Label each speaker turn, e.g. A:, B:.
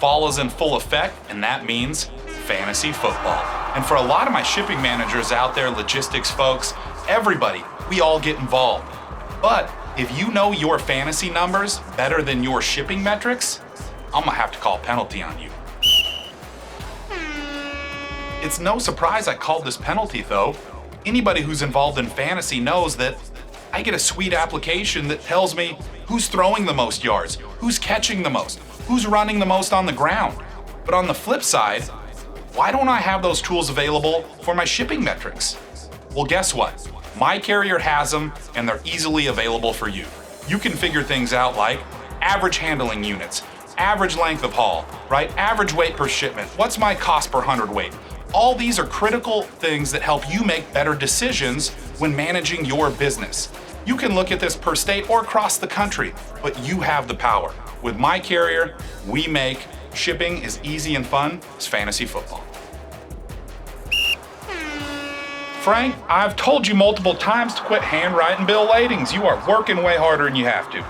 A: fall is in full effect, and that means fantasy football. And for a lot of my shipping managers out there, logistics folks, everybody, we all get involved. But if you know your fantasy numbers better than your shipping metrics, I'm gonna have to call penalty on you. It's no surprise I called this penalty though. Anybody who's involved in fantasy knows that I get a sweet application that tells me who's throwing the most yards, who's catching the most, who's running the most on the ground. But on the flip side, why don't I have those tools available for my shipping metrics? Well, guess what? My carrier has them and they're easily available for you. You can figure things out like average handling units, average length of haul, right? Average weight per shipment. What's my cost per hundredweight? All these are critical things that help you make better decisions when managing your business. You can look at this per state or across the country, but you have the power. With my carrier, we make shipping as easy and fun as fantasy football. Frank, I've told you multiple times to quit handwriting bill ladings. You are working way harder than you have to.